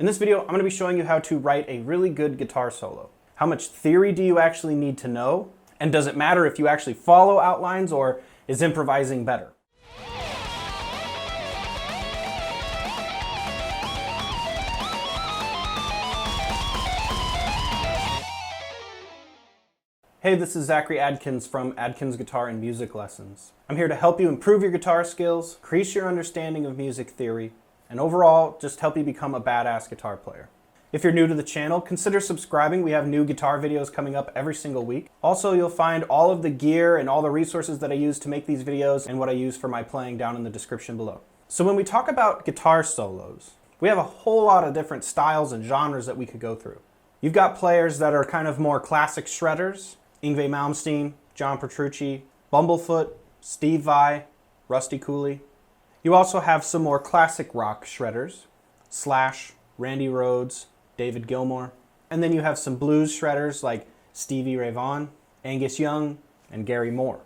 In this video, I'm going to be showing you how to write a really good guitar solo. How much theory do you actually need to know? And does it matter if you actually follow outlines, or is improvising better? Hey, this is Zachary Adkins from Adkins Guitar and Music Lessons. I'm here to help you improve your guitar skills, increase your understanding of music theory, and overall, just help you become a badass guitar player. If you're new to the channel, consider subscribing. We have new guitar videos coming up every single week. Also, you'll find all of the gear and all the resources that I use to make these videos and what I use for my playing down in the description below. So when we talk about guitar solos, we have a whole lot of different styles and genres that we could go through. You've got players that are kind of more classic shredders, Yngwie, Malmsteen, John Petrucci, Bumblefoot, Steve Vai, Rusty Cooley. You also have some more classic rock shredders, Slash, Randy Rhoads, David Gilmour. And then you have some blues shredders like Stevie Ray Vaughan, Angus Young, and Gary Moore.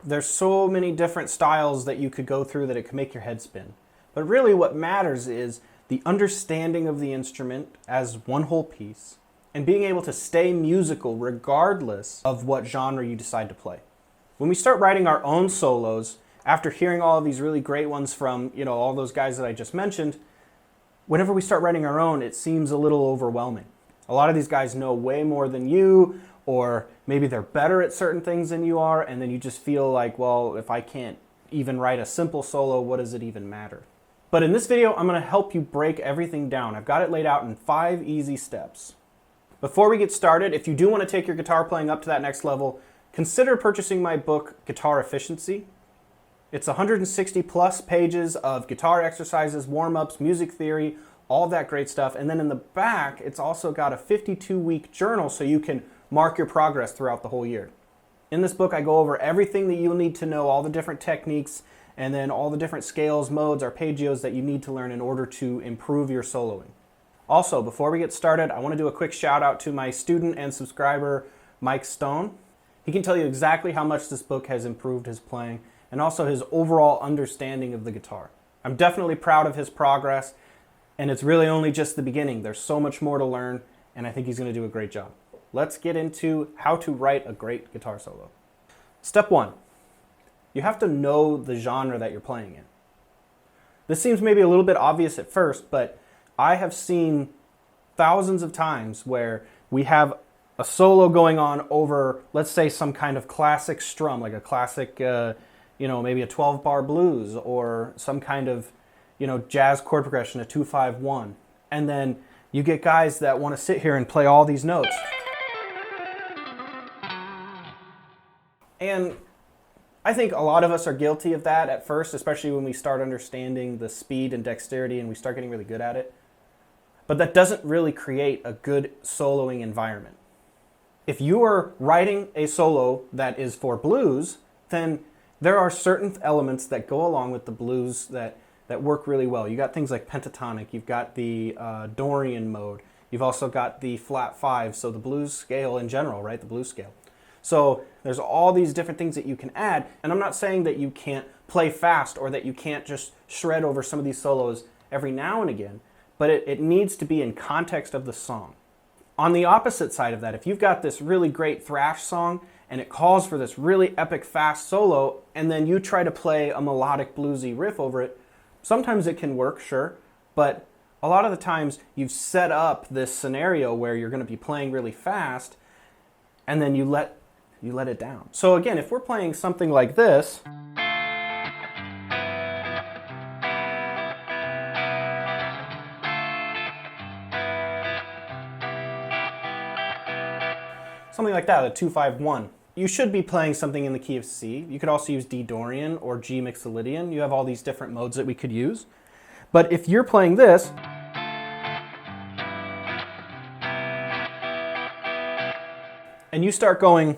There's so many different styles that you could go through that it could make your head spin. But really what matters is the understanding of the instrument as one whole piece, and being able to stay musical regardless of what genre you decide to play. When we start writing our own solos, after hearing all of these really great ones from, all those guys that I just mentioned, whenever we start writing our own, it seems a little overwhelming. A lot of these guys know way more than you, or maybe they're better at certain things than you are, and then you just feel like, well, if I can't even write a simple solo, what does it even matter? But in this video, I'm gonna help you break everything down. I've got it laid out in 5 easy steps. Before we get started, if you do want to take your guitar playing up to that next level, consider purchasing my book, Guitar Efficiency. It's 160 plus pages of guitar exercises, warm-ups, music theory, all that great stuff. And then in the back, it's also got a 52-week journal so you can mark your progress throughout the whole year. In this book, I go over everything that you'll need to know, all the different techniques, and then all the different scales, modes, arpeggios that you need to learn in order to improve your soloing. Also, before we get started, I want to do a quick shout out to my student and subscriber, Mike Stone. He can tell you exactly how much this book has improved his playing and also his overall understanding of the guitar. I'm definitely proud of his progress, and it's really only just the beginning. There's so much more to learn, and I think he's going to do a great job. Let's get into how to write a great guitar solo. Step 1. You have to know the genre that you're playing in. This seems maybe a little bit obvious at first, but I have seen thousands of times where we have a solo going on over, let's say, some kind of classic strum, like a classic, maybe a 12-bar blues, or some kind of, jazz chord progression, a 2-5-1. And then you get guys that want to sit here and play all these notes. And I think a lot of us are guilty of that at first, especially when we start understanding the speed and dexterity and we start getting really good at it. But that doesn't really create a good soloing environment. If you are writing a solo that is for blues, then there are certain elements that go along with the blues that work really well. You got things like pentatonic, you've got the Dorian mode, you've also got the flat 5, so the blues scale in general, right? The blues scale. So there's all these different things that you can add, and I'm not saying that you can't play fast or that you can't just shred over some of these solos every now and again, but it needs to be in context of the song. On the opposite side of that, if you've got this really great thrash song and it calls for this really epic fast solo, and then you try to play a melodic bluesy riff over it, sometimes it can work, sure, but a lot of the times you've set up this scenario where you're going to be playing really fast, and then you let it down. So again, if we're playing something like this, something like that, a 2-5-1. You should be playing something in the key of C. You could also use D Dorian or G Mixolydian. You have all these different modes that we could use. But if you're playing this, and you start going,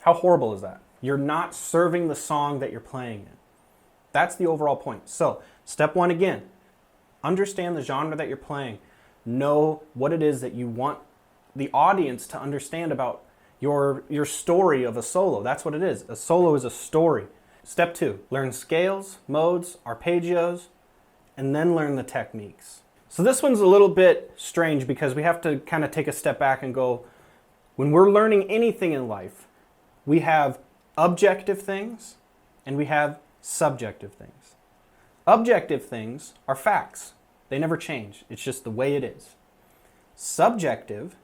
how horrible is that? You're not serving the song that you're playing in. That's the overall point. So, step 1 again, understand the genre that you're playing. Know what it is that you want the audience to understand about your story of a solo. That's what it is. A solo is a story. Step 2, learn scales, modes, arpeggios, and then learn the techniques. So this one's a little bit strange because we have to kind of take a step back and go, when we're learning anything in life, we have objective things and we have subjective things. Objective things are facts. They never change. It's just the way it is. Subjective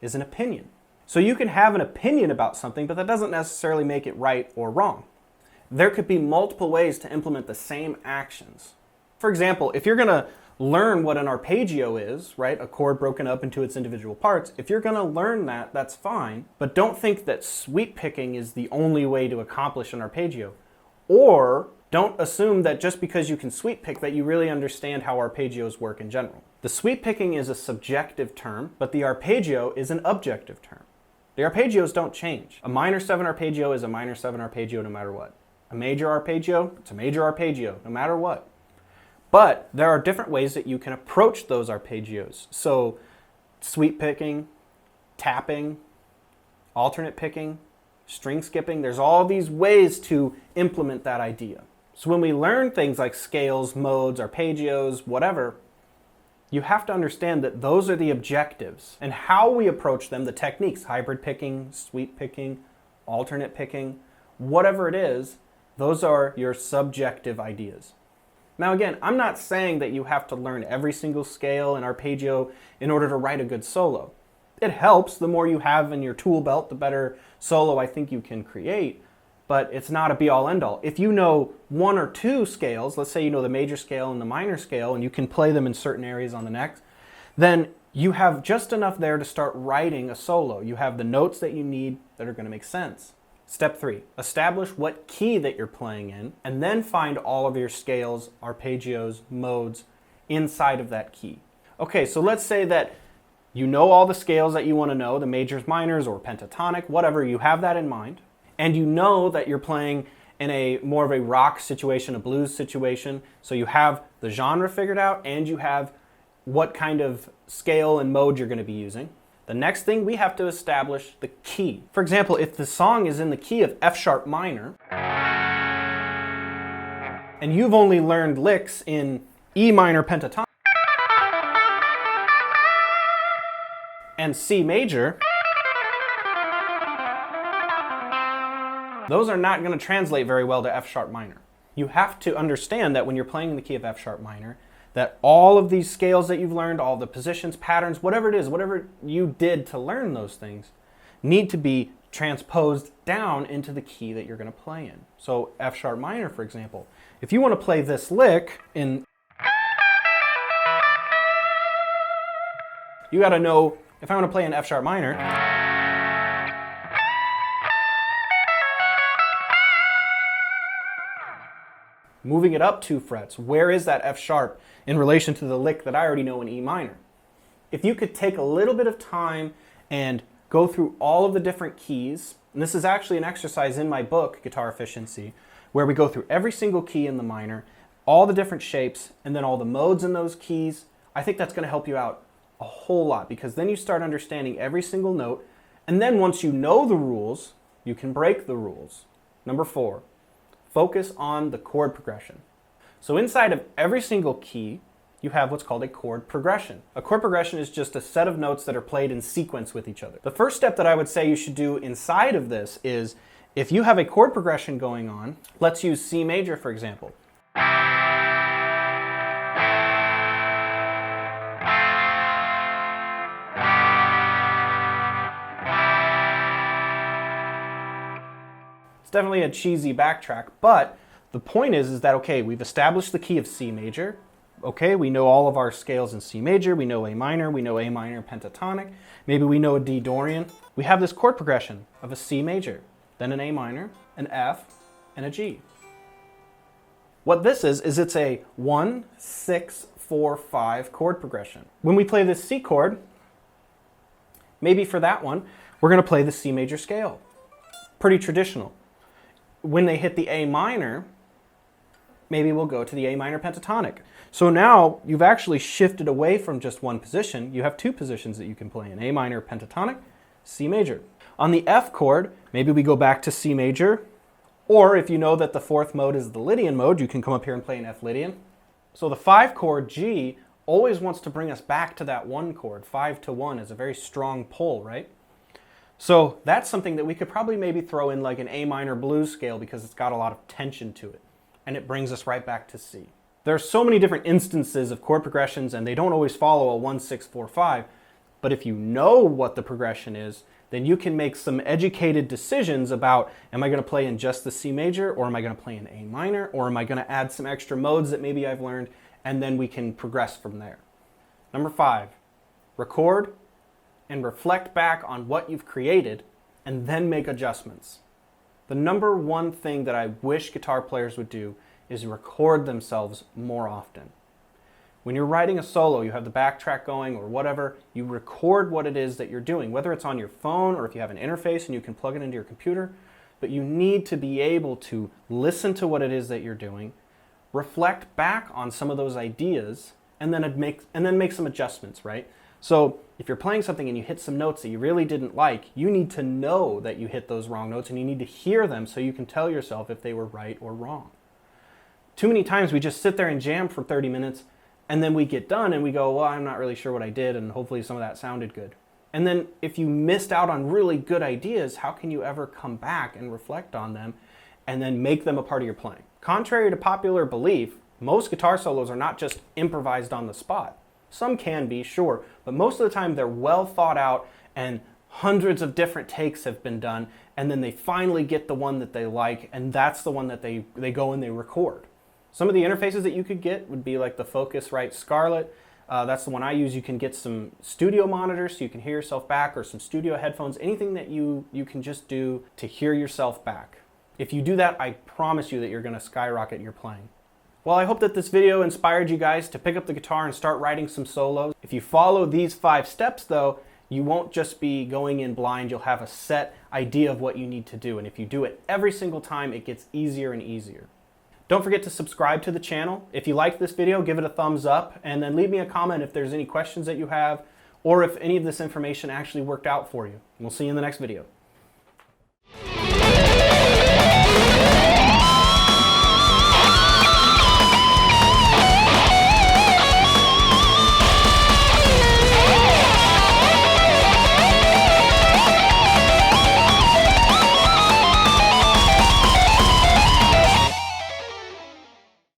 is an opinion. So you can have an opinion about something, but that doesn't necessarily make it right or wrong. There could be multiple ways to implement the same actions. For example, if you're going to learn what an arpeggio is, right, a chord broken up into its individual parts, if you're going to learn that, that's fine, but don't think that sweep picking is the only way to accomplish an arpeggio. Or don't assume that just because you can sweep pick that you really understand how arpeggios work in general. The sweep picking is a subjective term, but the arpeggio is an objective term. The arpeggios don't change. A minor 7 arpeggio is a minor 7 arpeggio no matter what. A major arpeggio, it's a major arpeggio no matter what. But there are different ways that you can approach those arpeggios. So sweep picking, tapping, alternate picking, string skipping, there's all these ways to implement that idea. So when we learn things like scales, modes, arpeggios, whatever, you have to understand that those are the objectives and how we approach them, the techniques, hybrid picking, sweep picking, alternate picking, whatever it is, those are your subjective ideas. Now again, I'm not saying that you have to learn every single scale and arpeggio in order to write a good solo. It helps. The more you have in your tool belt, the better solo I think you can create, but it's not a be-all end-all. If you know 1 or 2 scales, let's say you know the major scale and the minor scale, and you can play them in certain areas on the next, then you have just enough there to start writing a solo. You have the notes that you need that are going to make sense. Step 3, establish what key that you're playing in, and then find all of your scales, arpeggios, modes inside of that key. Okay, so let's say that you know all the scales that you want to know, the majors, minors, or pentatonic, whatever, you have that in mind, and you know that you're playing in a more of a rock situation, a blues situation, so you have the genre figured out, and you have what kind of scale and mode you're going to be using. The next thing, we have to establish the key. For example, if the song is in the key of F sharp minor, and you've only learned licks in E minor pentatonic and C major, those are not going to translate very well to F sharp minor. You have to understand that when you're playing in the key of F sharp minor, that all of these scales that you've learned, all the positions, patterns, whatever it is, whatever you did to learn those things, need to be transposed down into the key that you're going to play in. So F sharp minor, for example, if you want to play this lick in, you got to know, if I want to play in F sharp minor, moving it up 2 frets, where is that F sharp in relation to the lick that I already know in E minor? If you could take a little bit of time and go through all of the different keys, and this is actually an exercise in my book, Guitar Efficiency, where we go through every single key in the minor, all the different shapes, and then all the modes in those keys, I think that's going to help you out a whole lot, because then you start understanding every single note, and then once you know the rules, you can break the rules. Number 4. Focus on the chord progression. So inside of every single key, you have what's called a chord progression. A chord progression is just a set of notes that are played in sequence with each other. The first step that I would say you should do inside of this is, if you have a chord progression going on, let's use C major for example. It's definitely a cheesy backtrack, but the point is that, okay, we've established the key of C major. Okay, we know all of our scales in C major. We know A minor pentatonic. Maybe we know a D Dorian. We have this chord progression of a C major, then an A minor, an F, and a G. What this is it's a 1, 6, 4, 5 chord progression. When we play this C chord, maybe for that one, we're going to play the C major scale. Pretty traditional. When they hit the A minor, maybe we'll go to the A minor pentatonic. So now you've actually shifted away from just one position. You have 2 positions that you can play in, A minor pentatonic, C major. On the F chord, maybe we go back to C major, Or if you know that the fourth mode is the Lydian mode, you can come up here and play an F Lydian. So the 5 chord G always wants to bring us back to that 1 chord. 5 to 1 is a very strong pull, right? So that's something that we could probably maybe throw in like an A minor blues scale because it's got a lot of tension to it. And it brings us right back to C. There are so many different instances of chord progressions and they don't always follow a 1, 6, 4, 5. But if you know what the progression is, then you can make some educated decisions about, am I going to play in just the C major, or am I going to play in A minor, or am I going to add some extra modes that maybe I've learned, and then we can progress from there. Number 5, record and reflect back on what you've created, and then make adjustments. The number one thing that I wish guitar players would do is record themselves more often. When you're writing a solo, you have the backtrack going or whatever, you record what it is that you're doing, whether it's on your phone or if you have an interface and you can plug it into your computer, but you need to be able to listen to what it is that you're doing, reflect back on some of those ideas, and then make some adjustments, right? So if you're playing something and you hit some notes that you really didn't like, you need to know that you hit those wrong notes and you need to hear them so you can tell yourself if they were right or wrong. Too many times we just sit there and jam for 30 minutes and then we get done and we go, well, I'm not really sure what I did and hopefully some of that sounded good. And then if you missed out on really good ideas, how can you ever come back and reflect on them and then make them a part of your playing? Contrary to popular belief, most guitar solos are not just improvised on the spot. Some can be, sure, but most of the time they're well thought out and hundreds of different takes have been done, and then they finally get the one that they like, and that's the one that they go and they record. Some of the interfaces that you could get would be like the Focusrite Scarlett. That's the one I use. You can get some studio monitors so you can hear yourself back, or some studio headphones, anything that you can just do to hear yourself back. If you do that, I promise you that you're going to skyrocket your playing. Well, I hope that this video inspired you guys to pick up the guitar and start writing some solos. If you follow these 5 steps though, you won't just be going in blind, you'll have a set idea of what you need to do. And if you do it every single time, it gets easier and easier. Don't forget to subscribe to the channel. If you liked this video, give it a thumbs up, and then leave me a comment if there's any questions that you have, or if any of this information actually worked out for you. We'll see you in the next video.